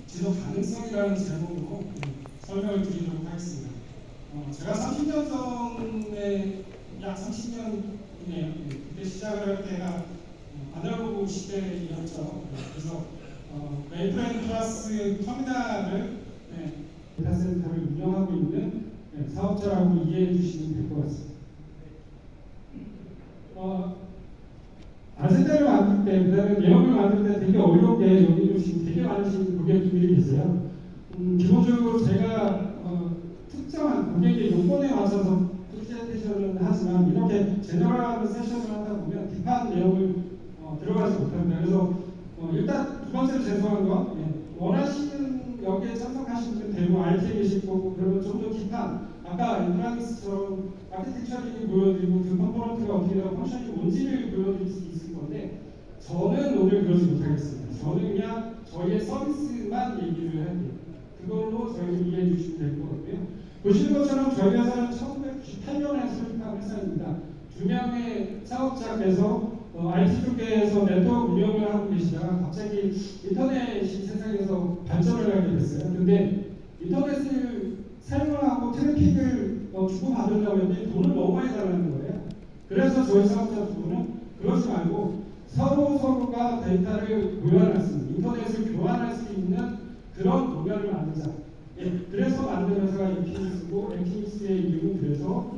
지속 가능성이라는 제목으로 설명을 드리도록 하겠습니다. 제가 30년 전에 약 30년이네요. 그때 시작을 할 때가 아날로그 시대였죠. 그래서 메인프레임 플러스 터미널을 데이터센터를 운영하고 있는 사업자라고 이해해 주시면 될 것 같습니다. 아젠다를 만들 때, 그 다음에 내용을 만들 때 되게 어려운 게 여기 지금 되게 많으신 고객분들이 계세요. 기본적으로 제가 특정한 고객의 요건에 맞춰서 프레젠테이션을 하지만 이렇게 제너럴한 세션을 하다 보면 딥한 내용을 들어가지 못합니다. 그래서 일단 두 번째로 죄송한 건 원하시는 여기에 참석하시는 분들 대부분 RT에 계실 거고 그러면 좀 더 딥한 아까 인프라믹스처럼 아키텍처링이 보여드리고 그 컴포넌트가 어떻게 되고 펑션이 뭔지를 보여드릴 수 있을 건데 저는 오늘 그러지 못하겠습니다. 저는 그냥 저희의 서비스만 얘기를 할게요. 그걸로 저희를 이해해 주시면 될 것 같고요. 보시는 것처럼 저희 회사는 1998년에 설립한 회사입니다. 두 명의 사업자께서 IT 쪽에서 네트워크 운영을 하고 계시다가 갑자기 인터넷이 세상에서 발전을 하게 됐어요. 근데 인터넷을 사용을 하고 트래픽을 주고받으려고 했는데 돈을 너무 많이 달라는 거예요. 그래서 저희 사업자 두 분은 그러지 말고 서로가 데이터를 교환할 수 있는, 인터넷을 교환할 수 있는 그런 공간을 만들자. 그래서 만든 회사가 인피니스고, 인피니스의 이름은 그래서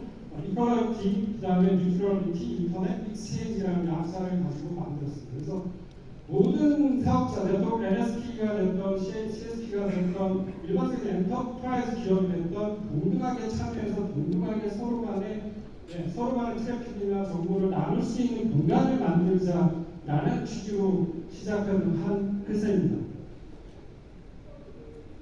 이퀄리티, 그 다음에 뉴트럴리티, 인터넷 익스체인지라는 약사를 가지고 만들었습니다. 그래서 모든 사업자, 네트워크 NSP가 됐던 CSP가 됐던 일반적인 엔터프라이즈 기업이 됐던 동등하게 참여해서 동등하게 서로 간의 트래픽이나 정보를 나눌 수 있는 공간을 만들자라는 취지로 시작한 한 회사입니다.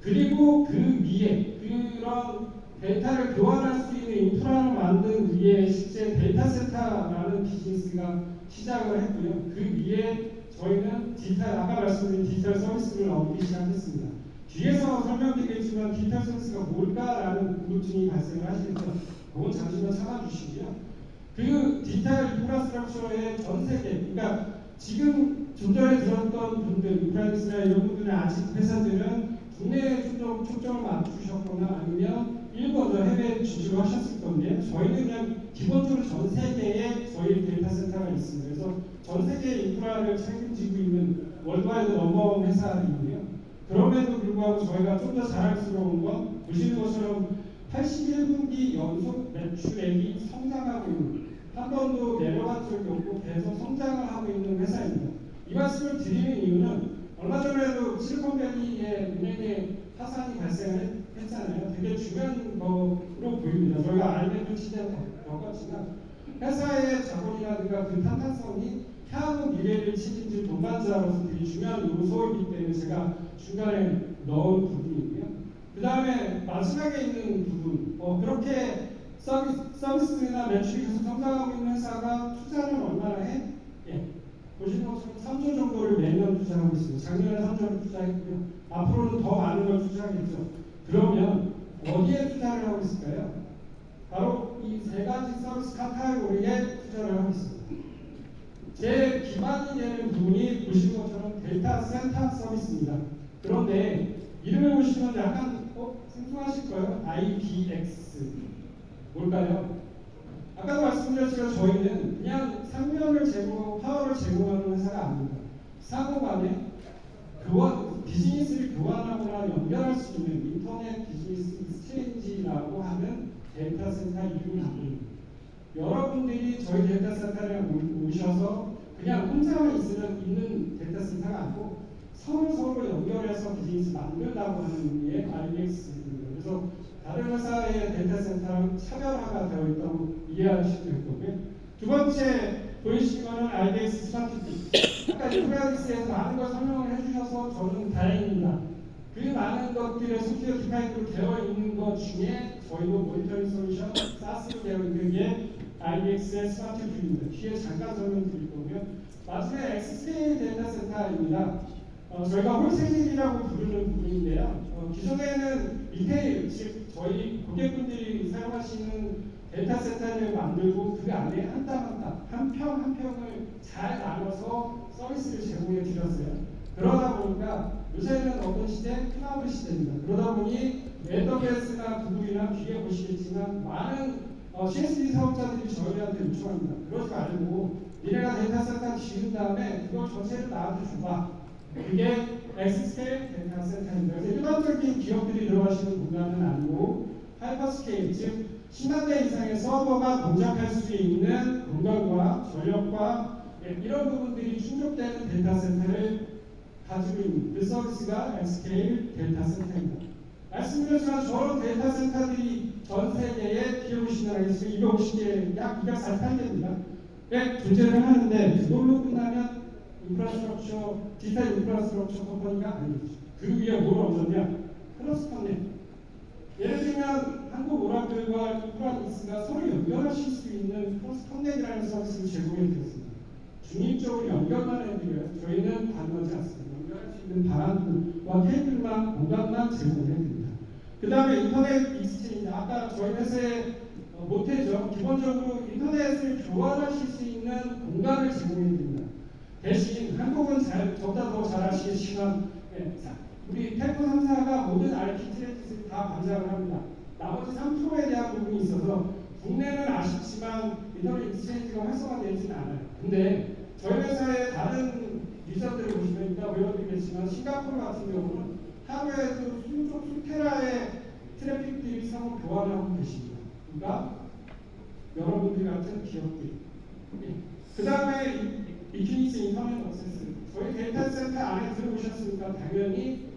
그리고 그 위에 그런 데이터를 교환할 수 있는 인프라를 만든 위에 실제 데이터 센터라는 비즈니스가 시작을 했고요. 그 위에 저희는 디지털, 아까 말씀드린 디지털 서비스를 얻기 시작했습니다. 뒤에서 설명드리겠지만 디지털 서비스가 뭘까라는 궁금증이 발생을 하시니까 그건 잠시만 참아주시고요. 그 디지털 인프라스트럭처의 전 세계, 그러니까 지금 좀 전에 들었던 분들, 인프라닉스나 이런 분들은 아직 회사들은 국내에 좀 초점을 맞추셨거나 아니면 일본 해외에 진출을 하셨을 건데 저희는 그냥 기본적으로 전 세계에 저희 데이터 센터가 있습니다. 그래서 전 세계 인프라를 책임지고 있는 월드와이드 넘버원 회사이고요. 그럼에도 불구하고 저희가 좀 더 자랑스러운 건 보시는 것처럼 81분기 연속 매출액이 성장하고 있는, 한 번도 내려간 적이 없고 계속 성장을 하고 있는 회사입니다. 이 말씀을 드리는 이유는 얼마 전에도 실리콘밸리의 은행에 파산이 발생했잖아요. 되게 중요한 거로 보입니다. 저희가 알면 시대에 겪었지만 회사의 자본이라든가 그 탄탄성이 향후 미래를 책임질 동반자로서 되게 중요한 요소이기 때문에 제가 중간에 넣은 부분이고요. 그 다음에 마지막에 있는 부분, 그렇게 서비스나 매출이 계속 성장하고 있는 회사가 투자는 얼마나 해? 보시는 것처럼 3조 정도를 매년 투자하고 있습니다. 작년에 3조를 투자했고요. 앞으로는 더 많은 걸 투자하겠죠. 그러면 어디에 투자를 하고 있을까요? 바로 이 세 가지 서비스 카테고리에 투자를 하고 있습니다. 제 기반이 되는 부분이 보시는 것처럼 데이터 센터 서비스입니다. 그런데 이름을 보시면 약간 생소하실 거예요. IDX 뭘까요? 아까도 말씀드렸지만 저희는 그냥 상면을 제공하고 파워를 제공하는 회사가 아닙니다. 상호간에 비즈니스를 교환하거나 연결할 수 있는 인터넷 비즈니스 익스체인지라고 하는 데이터 센터 이름을 갖고 있습니다. 여러분들이 저희 데이터 센터에 오셔서 그냥 혼자만 있는 데이터 센터가 아니고 서로 연결해서 비즈니스 만들라고 하는 게 IDX입니다. 그래서 다른 회사의 데이터 센터랑 차별화가 되어 있다고 이해하시면 될 거고요. 두 번째 보이시는 거는 IDX 스마트티. 아까 인프라닉스에서 많은 걸 설명을 해주셔서 저는 다행입니다. 그 많은 것들의 소프트웨어 디파인으로 되어 있는 것 중에 저희도 모니터링 솔루션, SaaS로 되어 있는 게 IDX의 스마트티입니다. 뒤에 잠깐 설명드릴 거고요. 마지막에 엑스스케일 데이터 센터입니다. 저희가 홀세일이라고 부르는 부분인데요. 기존에는 리테일, 즉 저희 고객분들이 사용하시는 데이터 센터를 만들고 그 안에 한 땀 한 땀, 한 평 한 평을 잘 나눠서 서비스를 제공해 드렸어요. 그러다 보니까 요새는 어떤 시대? 클라우드 시대입니다. 그러다 보니 AWS나 구글이나 뒤에 보시겠지만 많은 CSP 사업자들이 저희한테 요청합니다. 그러지 말고 니네가 데이터 센터 지은 다음에 그걸 전체를 나한테 줘봐. 그게 엑스스케일 데이터 센터입니다. 그래서 일반적인 기업들이 들어가시는 공간은 아니고 하이퍼스케일, 즉 10만 대 이상의 서버가 동작할 수 있는 공간과 전력과 이런 부분들이 충족되는 데이터 센터를 가지고 있는 그 서비스가 엑스스케일 데이터 센터입니다. 말씀드렸지만 저런 데이터 센터들이 전 세계에 POC나 250개, 약 248개입니다. 존재를 하는데 그걸로 끝나면 인프라스트럭처, 디지털 인프라스트럭처 컴퍼니가 아니죠. 그 위에 뭘 얹었냐? 크로스 커넥. 예를 들면 한국 오라클과 인프라닉스가 서로 연결하실 수 있는 크로스 커넥이라는 서비스를 제공해 드렸습니다. 중립적으로 연결만 해드려요. 저희는 관여하지 않습니다. 연결할 수 있는 방안과 케이블만, 공간만 제공해 드립니다. 그 다음에 인터넷 익스체인지, 아까 저희 회사에 못해죠. 기본적으로 인터넷을 교환하실 수 있는 공간을 제공해 드립니다. 대신 한국은 저보다 더 잘 아시겠지만 우리 텔코 3사가 모든 RP 트래픽을 다 관장을 합니다. 나머지 3%에 대한 부분이 있어서 국내는 아쉽지만 인터넷 익스체인지가 활성화되지는 않아요. 근데 저희 회사의 다른 유저들을 보시면 이따 보여드리겠지만 싱가포르 같은 경우는 하루에도 수테라의 트래픽들이 상호 교환을 하고 계십니다. 그러니까 여러분들 같은 기업들. 그 다음에 이퀴니스 인터넷 액세스. 저희 데이터 센터 안에 들어오셨으니까 당연히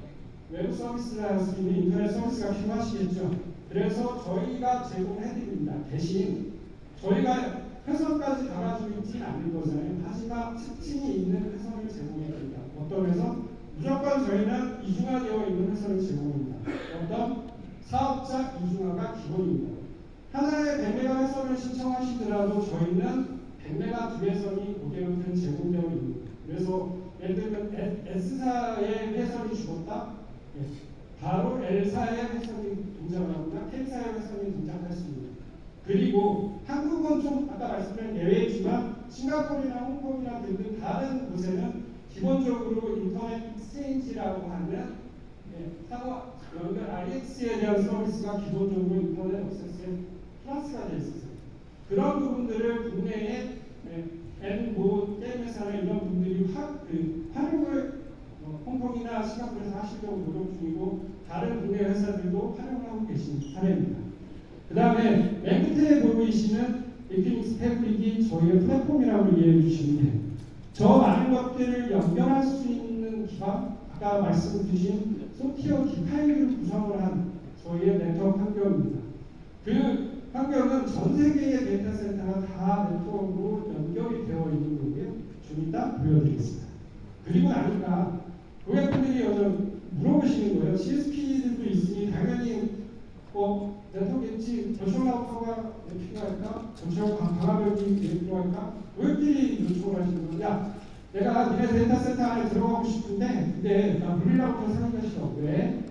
웹 서비스를 할 수 있는 인터넷 서비스가 필요하시겠죠. 그래서 저희가 제공해드립니다. 대신 저희가 회선까지 가가지고 있지는 않는 거잖아요. 하지만 특징이 있는 회선을 제공해드립니다. 어떤 회선? 무조건 저희는 이중화되어 있는 회선을 제공합니다. 어떤? 사업자 이중화가 기본입니다. 하나의 100메가 회선을 신청하시더라도 저희는 100메가 두 회선이 고객한테 제공되어 있습니다. 그래서 예를 들면 S사의 회선이 죽었다? 바로 L사의 회선이 동작하거나 K사의 회선이 동작할 수 있는. 그리고 한국은 좀 아까 말씀드린 예외지만 싱가포르나 홍콩이나 등등 다른 곳에는 기본적으로 인터넷 익스체인지라고 하는 상호 연결 IX에 대한 서비스가 기본적으로 인터넷 액세스에 플러스가 되어 있어요. 그런 부분들을 국내에 뭐 게임 회사나 이런 분들이 활용을 홍콩이나 싱가포르에서 하시려고 노력 중이고 다른 국내 회사들도 활용을 하고 계신 사례입니다. 그 다음에 맨 끝에 보이시는 이퀴니스 패브릭이 저희의 플랫폼이라고 이해해 주시면 돼요. 저 많은 것들을 연결할 수 있는 기반, 아까 말씀 주신 소프트웨어 기파일을 구성을 한 저희의 네트워크 환경입니다. 그 환경은 전 세계의 데이터 센터가 다 네트워크로 연결이 되어 있는 거고요. 좀 이따 보여드리겠습니다. 그리고 나니까 고객분들이 물어보시는 거예요. CSP들도 있으니 당연히 네트워크겠지, 버추얼 라우터가 필요할까? 버추얼 강화벽이 필요할까? 고객들이 요청을 하시는 거예요. 야, 내가 니네 데이터 센터 안에 들어가고 싶은데 근데 나 물리라우터 사기가 싫어. 왜?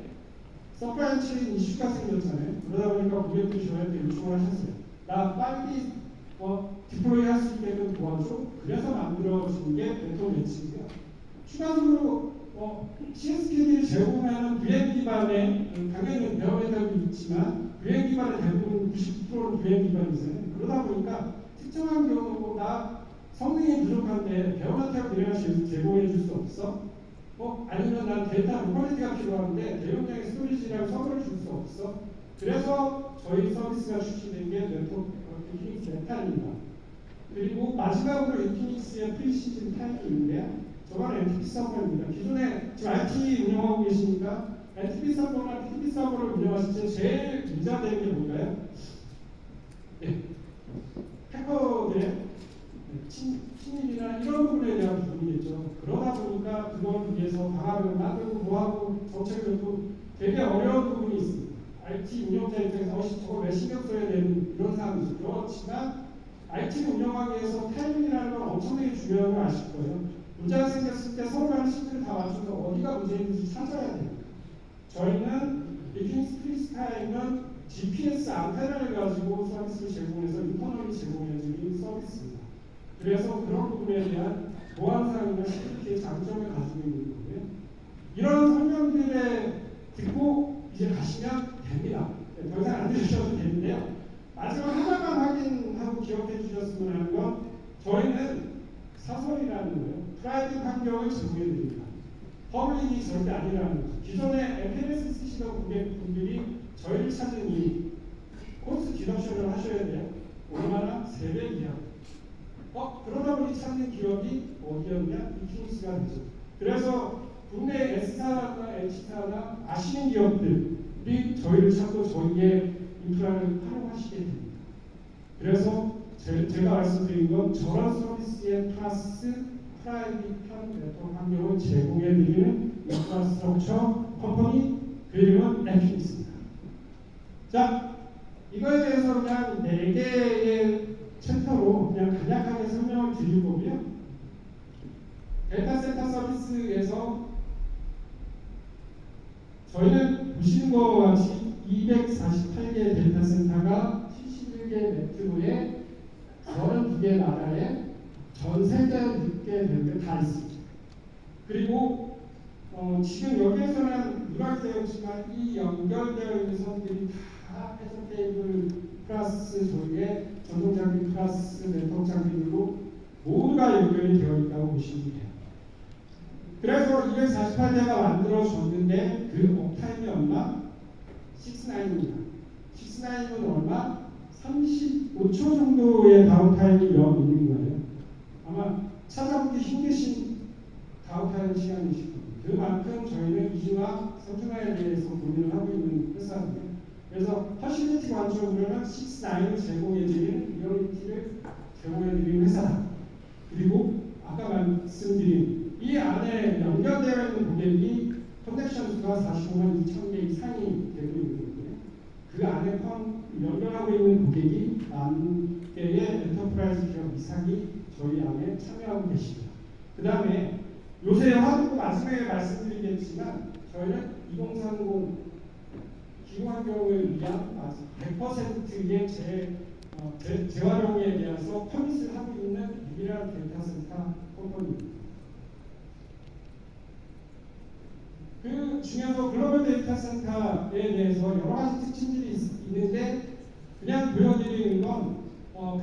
서프라이 체인 이슈가 생겼잖아요. 그러다 보니까 고객들이 저한테 요청을 하셨어요. 나 빨리 디플로이 할 수 있게끔 도와줘. 그래서 만들어진 게 네트워크 매칭이고요. 추가적으로 CSK들이 제공하는 VM 기반의 당연히 베어메탈도 있지만 VM 기반의 대부분 90%는 VM 기반이잖아요. 그러다 보니까 특정한 경우 나 성능이 부족한데 베어메탈 내가 제공해 줄 수 없어? 아니면 난 데이터 로컬리티가 필요한데 대용량의 스토리지랑 서버를 줄 수 없어? 그래서 저희 서비스가 출시된 게 네트워크 이퀴니스 메탈입니다. 그리고 마지막으로 이퀴니스의 프리시즌 타임이 있는데요. 저건 NTP 서버입니다. 기존에 지금 IT 운영하고 계시니까 NTP 서버나 TP 서버를 운영하실 때 제일 문제되는 게 뭔가요? 해커들의 침입이나 이런 부분에 대한 부분이겠죠. 그러다 보니까 그걸 위해서 방안을 만들고 뭐하고 정책들도 되게 어려운 부분이 있습니다. IT 운영자 입장에서 저걸 왜 신경 써야 되는 이런 상황이죠. 그렇지만 IT를 운영하기 위해서 타이밍이라는 건 엄청나게 중요한 걸 아실 거예요. 문제가 생겼을 때 서로 간의 시기를 다 맞춰서 어디가 문제인지 찾아야 돼요. 저희는 이퀴니스 프리스타임은 GPS 안테나를 가지고 서비스를 제공해서 인터널이 제공해주는 서비스입니다. 그래서 그런 부분에 대한 보안상이나 시큐리티의 장점을 가지고 있는 거고요. 이런 설명들을 듣고 이제 가시면 됩니다. 더 이상 안 들으셔도 되는데요. 마지막 하나만 확인하고 기억해 주셨으면 하는 건 저희는 사설이라는 거예요. 프라이빗 환경을 제공해 드립니다. 퍼블릭이 절대 아니라는 거죠. 기존에 FNS 쓰시던 고객분들이 저희를 찾으니 코스트 디덕션을 하셔야 돼요. 얼마나? 3배 이하. 그러다 보니 찾는 기업이 어디였냐? 이킹스가 되죠. 그래서 국내 S사나 H사나 아시는 기업들이 저희를 찾고 저희의 인프라를 활용하시게 됩니다. 그래서 제가 말씀드린 건 저런 서비스의 플러스 프라이빗한 네트워크 환경을 제공해드리는 인프라스트럭처 컴퍼니, 그 이름은 에큐니스입니다. 자, 이거에 대해서 그냥 4개의 챕터로 그냥 간략하게 설명을 드릴 거고요. 데이터 센터 서비스에서 저희는 보시는 것과 같이 248개의 데이터 센터가 71개 네트워크에 32개 나라에 전 세계 6개 밴드 다 있습니다. 그리고 지금 여기에서는 누락되어 있지만 이 연결되어 있는 선들이 다 해저 케이블 플러스 저희의 전동 장비 플러스 네트워크 장비들로 모두가 연결이 되어 있다고 보시면 돼요. 그래서 248대가 만들어졌는데 그 업타임이 얼마? 69입니다. 69은 얼마? 35초 정도의 다운타임이 있는 거예요. 아마 찾아보기 힘드신 다운타임 시간이실 겁니다. 그만큼 저희는 2주나 3주나에 대해서 고민을 하고 있는 회사입니다. 그래서 퍼실리티 관점으로는 69을 제공해드리는 리얼리티를 제공해드리는 회사다. 그리고 아까 말씀드린 이 안에 연결되어 있는 고객이 커넥션 수가 45만 2천 개 이상이 되고 있는 거고요. 그 안에 연결하고 있는 고객이 1만 개의 엔터프라이즈 기업 이상이 저희 안에 참여하고 계십니다. 그 다음에 요새 화두도 마지막에 말씀드리겠지만 저희는 2030 기후 환경을 위한 100%의 재활용에 대해서 커밋을 하고 있는 유일한 데이터 센터 컴퍼니입니다. 그 중에서 글로벌 데이터 센터에 대해서 여러 가지 특징들이 있는데 그냥 보여드리는 건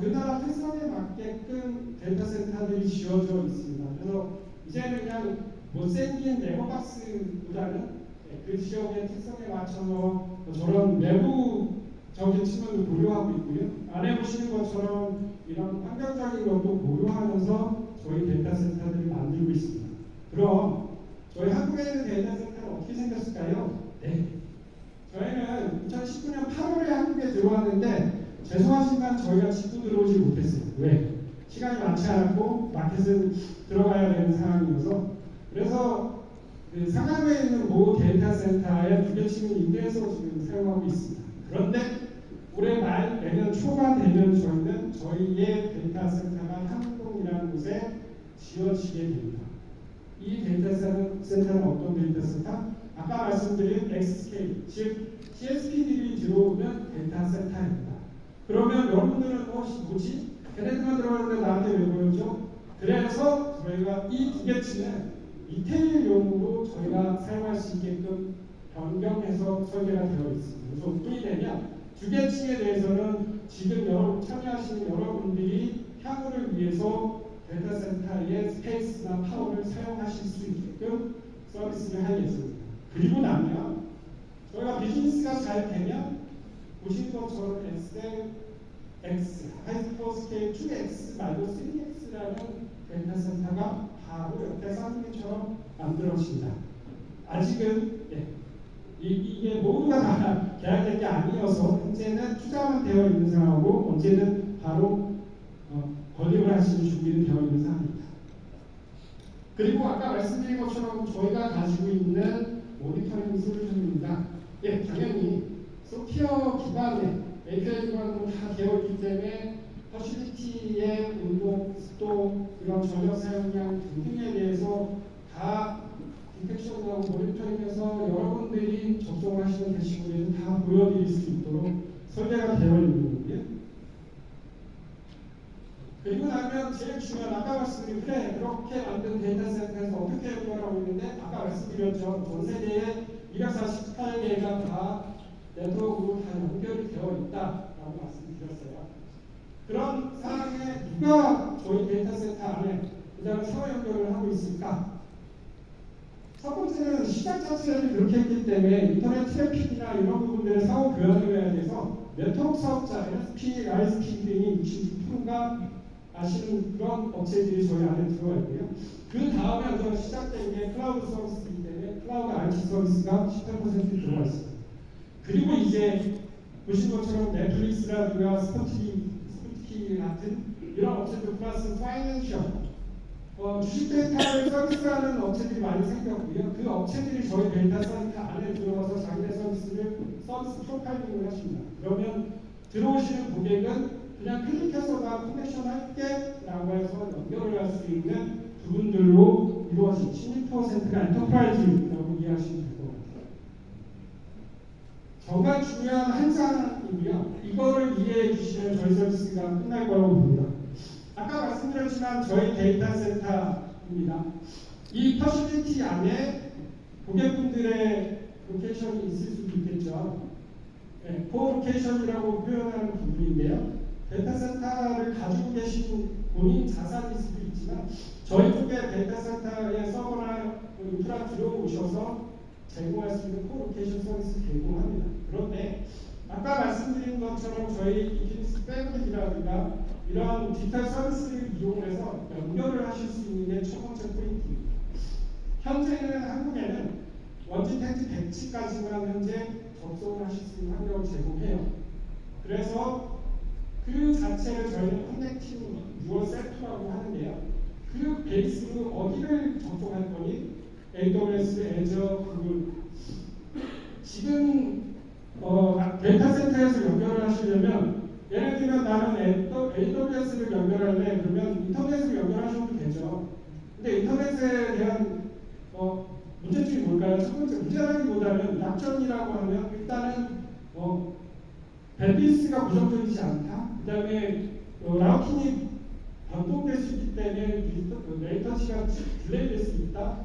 그 나라 특성에 맞게끔 데이터 센터들이 지어져 있습니다. 그래서 이제는 그냥 못생긴 네거박스보다는 그 지역의 특성에 맞춰서 저런 내부적인 측면을 고려하고 있고요. 안에 보시는 것처럼 이런 환경적인 것도 고려하면서 저희 데이터 센터들을 만들고 있습니다. 그럼 저희 한국에 있는 데이터 센터는 어떻게 생겼을까요? 네. 저희는 2019년 8월에 한국에 들어왔는데 죄송하지만 저희가 짓고 들어오지 못했어요. 왜? 시간이 많지 않았고 마켓은 들어가야 되는 상황이어서 그래서 그 상암에 있는 모 데이터 센터의 부대칭을 임대해서 지금 사용하고 있습니다. 그런데 올해 말 내년 초가 되면 저희는 저희의 데이터 센터가 향동이라는 곳에 지어지게 됩니다. 이 데이터 센터는 어떤 데이터 센터? 아까 말씀드린 X스케일, 즉 CSP들이 들어오면 데이터 센터입니다. 그러면 여러분들은 뭐지? 걔네들만 들어가는데 나한테 왜 보여줘? 그래서 저희가 이 두 개치는 리테일용으로 저희가 사용할 수 있게끔 변경해서 설계가 되어 있습니다. 그래서 오픈이 되면 두 개층에 대해서는 지금 참여하시는 여러분들이 향후를 위해서 데이터 센터의 스페이스나 파워를 사용하실 수 있게끔 서비스를 할 예정입니다. 그리고 나면 저희가 비즈니스가 잘 되면 보신 것처럼 X, 하이퍼스케일 2X 말고 3X라는 데이터 센터가 바로 옆에 쌍둥이처럼 만들어집니다. 아직은 이게 모두가 다 계약된 게 아니어서 현재는 투자만 되어 있는 상황이고 언제는 바로 건립을 할 수 있는 준비는 되어 있는 상황입니다. 그리고 아까 말씀드린 것처럼 저희가 가지고 있는 모니터링 솔루션입니다. 당연히 소프트웨어 기반의 API 기반으로 다 되어 있기 때문에 퍼실리티의 운동, 습도, 이런 전력 사용량 등등에 대해서 다 디텍션하고 모니터링해서 여러분들이 접속하시는 대시보드에서 다 보여드릴 수 있도록 설계가 되어 있는 거고요. 그리고 나면 그러면 제일 중요한 아까 말씀드린 그래 그렇게 만든 데이터 센터에서 어떻게 연결하고 있는데 아까 말씀드렸죠. 전 세계에 248개가 다 네트워크로 다 연결이 되어 있다라고 말씀드렸어요. 그런 상황에 누가 저희 데이터 센터 안에 그다음에 상호 연결을 하고 있을까? 첫 번째는 시작 자체를 그렇게 했기 때문에 인터넷 트래픽이나 이런 부분들을 상호 교환을 해야 돼서 네트워크 사업자, NSP, ISP 등이 66%가 아시는 그런 업체들이 저희 안에 들어와 있고요. 그 다음에 먼저 시작된 게 클라우드 서비스이기 때문에 클라우드 IT 서비스가 18% 들어와 있습니다. 그리고 이제 보신 것처럼 넷플릭스라든가 스포티키 같은 이런 업체들 플러스 파이낸셜 주식 데이터를 서비스하는 업체들이 많이 생겼고요. 그 업체들이 저희 데이터 센터 안에 들어와서 자기네 서비스 프로파일링을 하십니다. 그러면 들어오시는 고객은 그냥 클릭해서 나 커넥션 할게 라고 해서 연결을 할 수 있는 부분들로 이루어진 16%가 엔터프라이즈라고 이해하시면 될 것 같아요. 정말 중요한 한 사항이고요. 이거를 이해해 주시면 저희 서비스가 끝날 거라고 봅니다. 아까 말씀드렸지만 저희 데이터 센터입니다. 이 퍼실리티 안에 고객분들의 로케이션이 있을 수도 있겠죠. 네, 코로케이션이라고 표현하는 부분인데요. 데이터 센터를 가지고 계신 본인 자산일 수도 있지만 저희 쪽에 데이터 센터에 서버나 인프라 들어오셔서 제공할 수 있는 코로케이션 서비스 제공합니다. 그런데 아까 말씀드린 것처럼 저희 이기니스 패브릭이라든가 이런 디지털 서비스를 이용해서 연결을 하실 수 있는 게 첫 번째 포인트입니다. 현재는 한국에는 원지 텐트 100치까지만 현재 접속을 하실 수 있는 환경을 제공해요. 그래서 그 자체를 저희는 커넥팅 유어 셀프라고 하는데요. 그 베이스로 어디를 접속할 거니? AWS, Azure, 구글. 지금 데이터 센터에서 연결을 하시려면 예를 들면 나는 AWS를 연결할래 그러면 인터넷으로 연결하셔도 되죠. 근데 인터넷에 대한 문제점이 뭘까요? 첫 번째 문제라기보다는 약점이라고 하면 일단은 밴드위스가 고정적이지 않다. 그 다음에 라우팅이 변동될 수 있기 때문에 레이턴시가 딜레이 될 수 있다.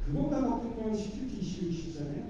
그것보다 더 큰 건 시큐리티 이슈이시잖아요.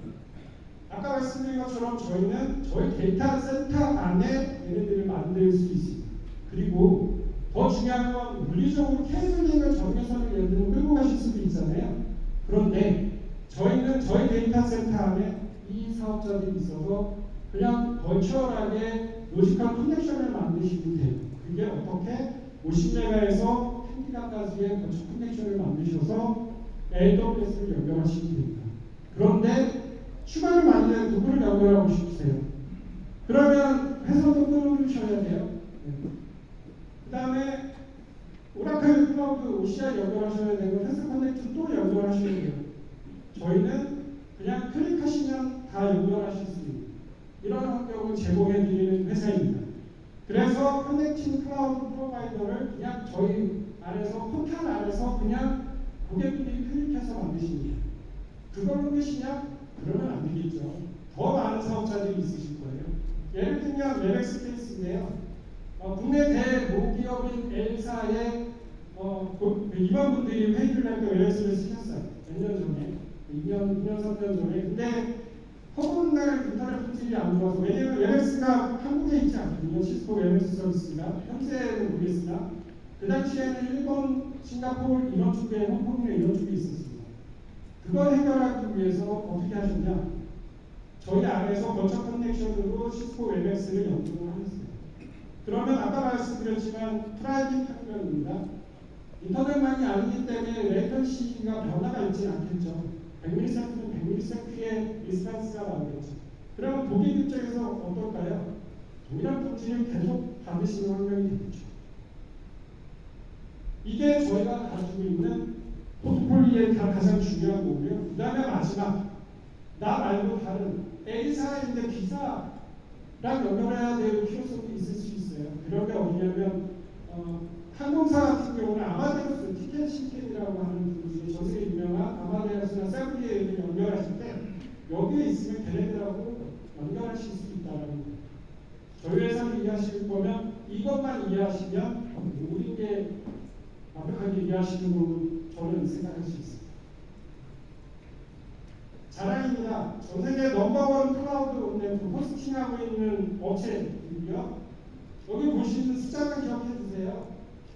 아까 말씀드린 것처럼 저희는 저희 데이터 센터 안에 얘네들을 만들 수 있습니다. 그리고 더 중요한 건 물리적으로 케이블링을 전유선을 예를 들면 끌고 가실 수도 있잖아요. 그런데 저희는 저희 데이터 센터 안에 이 사업자들이 있어서 그냥 버추얼하게 로지컬 커넥션을 만드시면 돼요. 그게 어떻게 50메가에서 10기가까지의 버추얼 커넥션을 만드셔서 AWS를 연결하시면 됩니다. 그런데 추가로 만약에 누구를 연결하고 싶으세요? 그러면 회사도 끊으셔야 돼요. 그 다음에 오라클 클라우드 OCI 연결하셔야 되고 패스 커넥트 또 연결하셔야 돼요. 저희는 그냥 클릭하시면 다 연결하실 수 있는 이런 환경을 제공해 드리는 회사입니다. 그래서 커넥팅 클라우드 프로바이더를 그냥 저희 안에서 포탈 안에서 그냥 고객분들이 클릭해서 만드십니다. 그걸로 끝이냐? 그러면 안 되겠죠. 더 많은 사업자들이 있으실 거예요. 예를 들면 웹엑스페이스인데요. 국내 대모기업인 L사의 임원분들이 회의를 할 때 웹엑스를 쓰셨어요. 몇 년 전에. 2년, 3년 전에. 근데 허구한 날 인터넷 품질이 안 좋아서 왜냐면 웹엑스가 한국에 있지 않거든요. 시스코 웹엑스 서비스가. 현재는 모르겠으나 그 당시에는 일본, 싱가포르 이런 쪽에 홍콩에 이런 쪽에 있었습니다. 그걸 해결하기 위해서 어떻게 하셨냐? 저희 안에서 거쳐 커넥션으로 시스코 웹엑스를 연동을 하셨어요. 그러면 아까 말씀드렸지만 프라이빗 환경입니다. 인터넷만이 아니기 때문에 레이턴시가 변화가 있지 않겠죠. 100ms는 100ms의 리스판스가 나오겠죠. 그러면 고객 입장에서 어떨까요? 동일한 품질을 계속 받으시는 환경이 되겠죠. 이게 저희가 가지고 있는 포트폴리오의 가장 중요한 거고요. 그 다음에 마지막, 나 말고 다른 A사인데 B사랑 연결해야 될 필요성이 있을 수 있어요. 그런 게 어디냐면 항공사 같은 경우는 아마데우스 티켓 시스템이라고 하는 분들이 전 세계 유명한 아마데우스나 세브리에를 연결하실 때 여기에 있으면 걔네들하고 연결하실 수 있다는 거예요. 저희 회사를 이해하실 거면 이것만 이해하시면 모든 게 완벽하게 이해하시는 걸로 저는 생각할 수 있습니다. 자랑입니다. 전 세계 넘버원 클라우드 넷work 호스팅하고 있는 업체이고요. 여기 보시는 숫자만 기억해 주세요.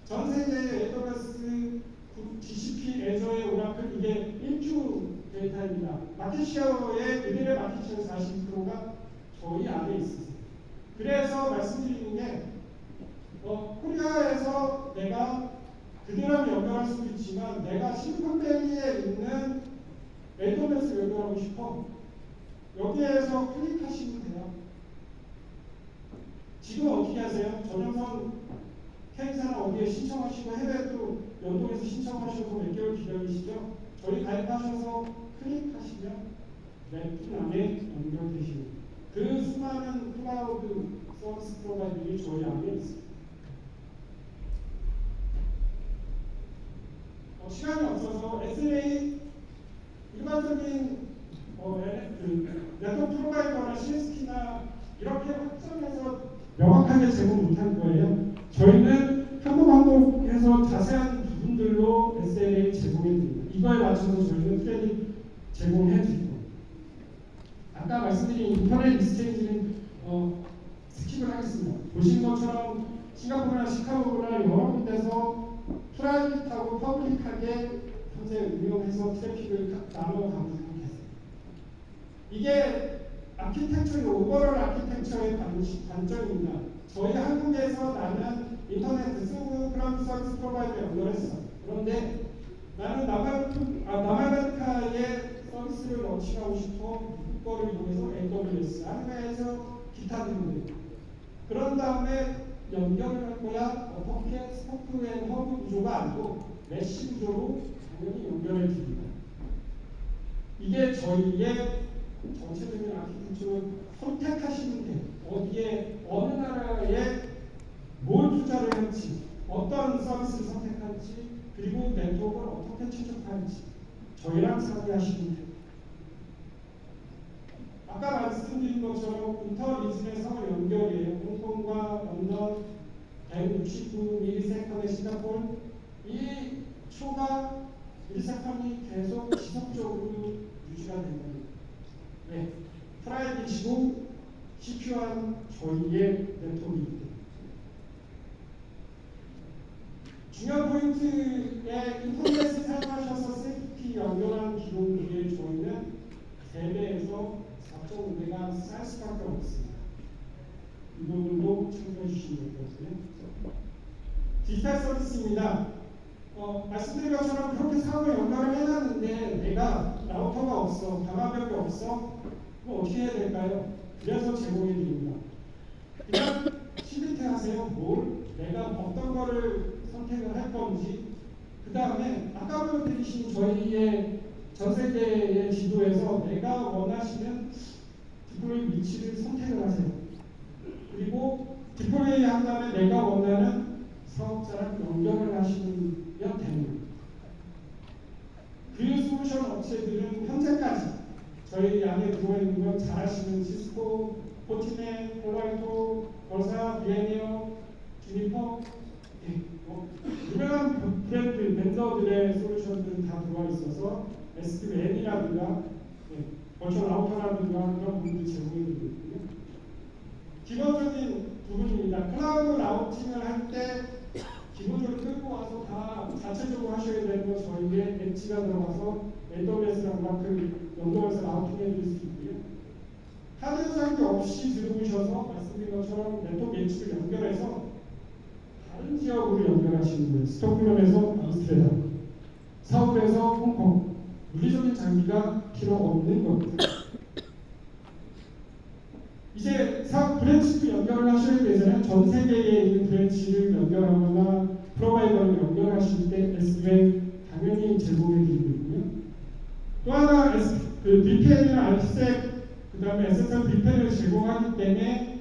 전 세계 AWS, GCP, 애저의 오라클 이게 1주 데이터입니다. 마켓시어의 그들의 마켓시어 40%가 저희 안에 있습니다. 그래서 말씀드리는 게 코리아에서 내가 그들하고 연결할 수도 있지만 내가 실리콘밸리에 있는 AWS 연결하고 싶어. 여기에서 클릭하시면 돼요. 지금 어떻게 하세요? 전용선 K사나 어디에 신청하시고 해외도 연동해서 신청하셔서 몇 개월 기다리시죠? 저희 가입하셔서 클릭하시면 랩 안에 연결되시고 그 수많은 클라우드 서비스 프로바이더들이 저희 안에 있습니다. 시간이 없어서 SLA 일반적인 네트워크 프로바이더나 CSP나 이렇게 확정해서 명확하게 제공 못할 거예요. 저희는 한곡한곡해서 자세한 부분들로 SLA 제공해 드립니다. 이거에 맞춰서 저희는 트레이닝 제공해 드리고 아까 말씀드린 인터넷 익스체인지는 스킵을 하겠습니다. 보신 것처럼 싱가포르나 시카고나 여러 군데서 프라이빗하고 퍼블릭하게 현재 운영해서 트래픽을 나눠가고 있습니다. 이게 아키텍처의 오버롤 아키텍처의 관점입니다. 저희 한국에서 나는 인터넷 쓰고 클라우드 서비스 프로바이더에 연결했어. 그런데 나는 남아메리카의 서비스를 런칭하고 싶어. 거를 이용해서 AWS, 아니면서 기타 등등. 그런 다음에 연결을 할 거야. 어떻게 스포크 앤 허브 구조가 아니고 메쉬 구조로 당연히 연결해 줍니다. 이게 저희의 전체적인 아키텍처를 선택하시면 돼요. 어디에 어느 나라에 뭘 투자를 할지, 어떤 서비스를 선택할지, 그리고 네트워크를 어떻게 최적화할지 저희랑 상의하시면 돼요. 아까 말씀드린 것처럼 인터리즘에서 연결이에요. 홍콩과 런던 169ms의 싱가포르 이 초가 밀세컨이 계속 지속적으로 유지가 됩니다. 네, 프라이빗이고 CPU한 저희의 네트워크이기 때문에 중요한 포인트에 인터넷을 사용하셔서 셀피 연결한 기록들의 저희는 3배에서 4.5배가 쌀 수밖에 없습니다. 이 부분도 참고해 주시면 될 것 같고요. 디지털 서비스입니다. 말씀드린 것처럼 그렇게 사업을 연결을 해놨는데 내가 라우터가 없어, 방화벽이 없어, 그럼 어떻게 해야 될까요? 그래서 제공해 드립니다. 그냥 시비트 하세요. 뭘? 내가 어떤 거를 선택을 할 건지. 그 다음에 아까 보여드리신 저희의 전 세계의 지도에서 내가 원하시는 디플로이 위치를 선택을 하세요. 그리고 디플로이 한 다음에 내가 원하는 사업자랑 연결을 하시면 됩니다. 그 솔루션 업체들은 현재까지 저희 안에 들어와 있는 건 잘 아시는 시스코, 포티넷, 폴라이토, 버사, 비에니어, 주니퍼 유명한 브랜드, 벤더들의 솔루션들은 다 들어와 있어서 SDN이라든가 버추얼 라우터라든가 그런 부분들 제공해드리고 있고요. 기본적인 부분입니다. 클라우드 라우팅을 할 때 기본적으로 끌고 와서 다 자체적으로 하셔야 되는 건 저희의 엣지가 들어가서 AWS랑 오라클 연동해서 라우팅 해드릴 수 있고요. 하드웨어 장비 없이 들어오셔서 말씀드린 것처럼 네트워크 엣지를 연결해서 다른 지역으로 연결하시는 거예요. 스톡홀름에서 암스테르담, 서울에서 홍콩. 물리적인 장비가 필요 없는 겁니다. 이제 사업 브랜치도 연결을 하셔야 되잖아요. 전 세계에 있는 브랜치를 연결하거나 프로바이더를 연결하실 때 SVN 당연히 제공해 드리고 있고요. 또 하나 VPN이나 IPsec 그 다음에 SSL VPN을 제공하기 때문에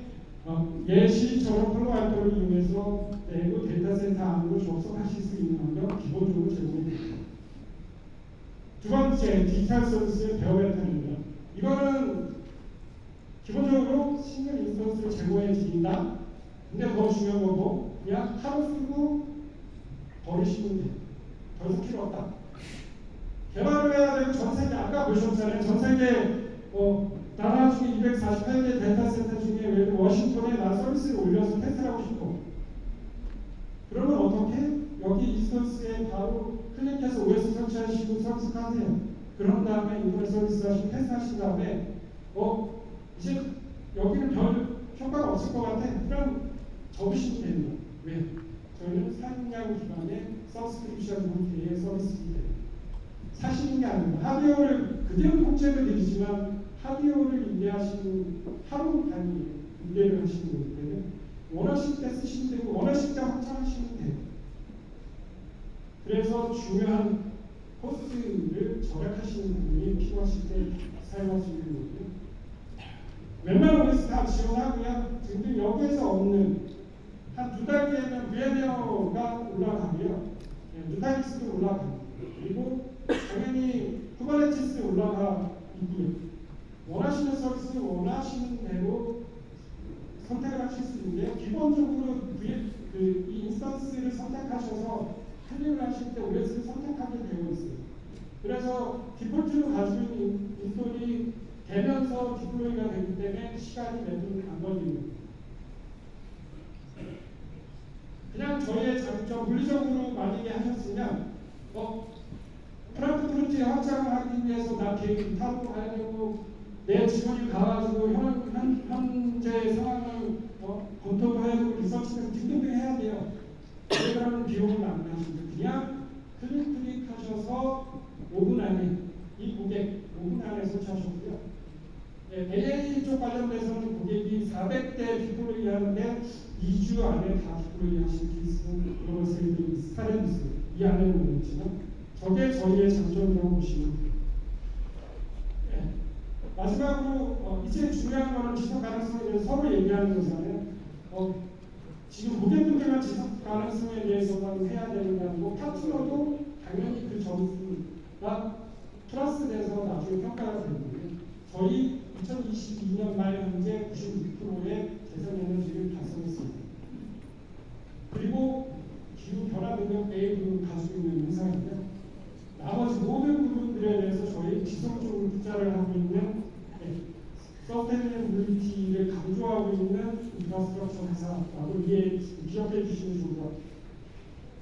예시처럼 프로바이더를 이용해서 내부 데이터 센터 안으로 접속하실 수 있는 환경 기본적으로 제공해 드립니다. 두 번째 디지털 서비스의 베어메탈입니다. 이거는 기본적으로 싱글 인스턴스를 제공해 드린다. 근데 더 중요한 건 뭐? 그냥 하루 쓰고 버리시면 돼요. 더 이상 필요 없다. 개발을 해야 되고 전 세계 아까 보셨잖아요. 전 세계 나라 중에 248개 데이터 센터 중에 왜 워싱턴에 나 서비스를 올려서 테스트하고 싶어. 그러면 어떻게? 여기 인스턴스에 바로 클릭해서 OS 설치하시고 서비스 하세요. 그런 다음에 인터넷 서비스 하시고 테스트 하신 다음에 이제 여기는 별 효과가 없을 것 같아. 그럼 접으시면 됩니다. 왜? 저희는 사용량 기반의 서브스크립션 형태의 서비스이기 때문에 사시는 게 아닙니다. 하드웨어를 그대로 통째로 드리지만 하드웨어를 임대하시는 하루 단위 임대를 하시는 거기 때문에 원하실 때 쓰시면 되고 원하실 때 확장하시면 돼요. 그래서 중요한 코스트를 절약하시는 부분이 필요하실 때 사용할 수 있는 거고요. 웬만한 OS 다 지원하고요. 지금 여기에서 없는 한 2달 뒤에는 VM웨어가 올라가고요. 누타닉스도 올라가고 그리고 당연히 쿠버네티스 올라가 있고요. 원하시는 서비스 원하시는 대로 선택을 하실 수 있는데요. 기본적으로 이 인스턴스를 선택하셔서 클릭을 하실 때 OS를 선택하게 되어 있어요. 그래서 디폴트로 가지고 있는 인스톨이 되면서 디플로이가 되기 때문에 시간이 몇 분 안 걸립니다. 그냥 저희의 장점, 물리적으로 만약에 하셨으면 프랑크푸르트에 확장을 하기 위해서 나 계획 타고 가야 되고 내 직원이 가가지고 현재 상황을 검토도 해야 되고 리서치도 등등등 해야 돼요. 그러면 비용을 낭비하시면 그냥 클릭하셔서 5분 안에 이 고객 5분 안에 설치하셨고요. AI 쪽 관련돼서는 고객이 400대 디플로이 하는데 2주 안에 다 디플로이 하신 케이스는 그런 사례도 있어요. 이 안에는 모르지만 저게 저희의 장점이라고 보시면 돼요. 마지막으로 이제 중요한 거는 지속 가능성에 대해서 서로 얘기하는 거잖아요. 지금 고객분들만 지속 가능성에 대해서만 해야 되는 게 아니고 파트너도 당연히 그 점수가 플러스 돼서 나중에 평가가 되는데 저희 2022년 말 현재 96%의 재생에너지를 달성했습니다. 그리고 기후 변화 능력 A를 가지고 있는 회사인데 나머지 모든 부분들에 대해서 저희 지속적으로 투자를 하고 있는 서스테이너빌리티를 강조하고 있는 인프라스트럭처 회사라고 기억해 주시면 좋을 것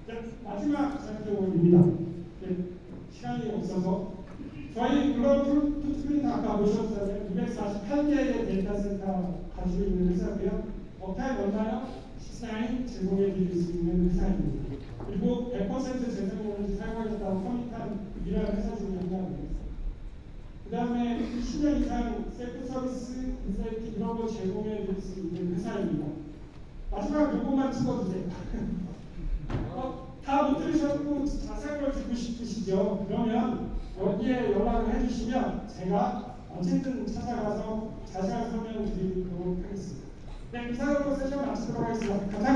같아요. 마지막 설명입니다. 시간이 없어서 저희 글로벌 풋프린트 아까 보셨잖아요. 248개의 데이터 센터 가지고 있는 회사고요. 업타임 얼마요? 14인 제공해 드릴 수 있는 회사입니다. 그리고 100% 재생에너지 사용하겠다고 커밋한 유일한 회사 중에 하나입니다. 그 다음에 10년 이상 셀프 서비스, 인사이트 이런 거 제공해 드릴 수 있는 회사입니다. 마지막 요것만 찍어주세요. 다 못 들으셨고 자세한 걸 듣고 싶으시죠? 그러면 여기에 연락을 해주시면 제가 언제든 찾아가서 자세한 설명을 드리도록 하겠습니다. 네, 이상으로 세션 마치도록 하겠습니다. 감사합니다.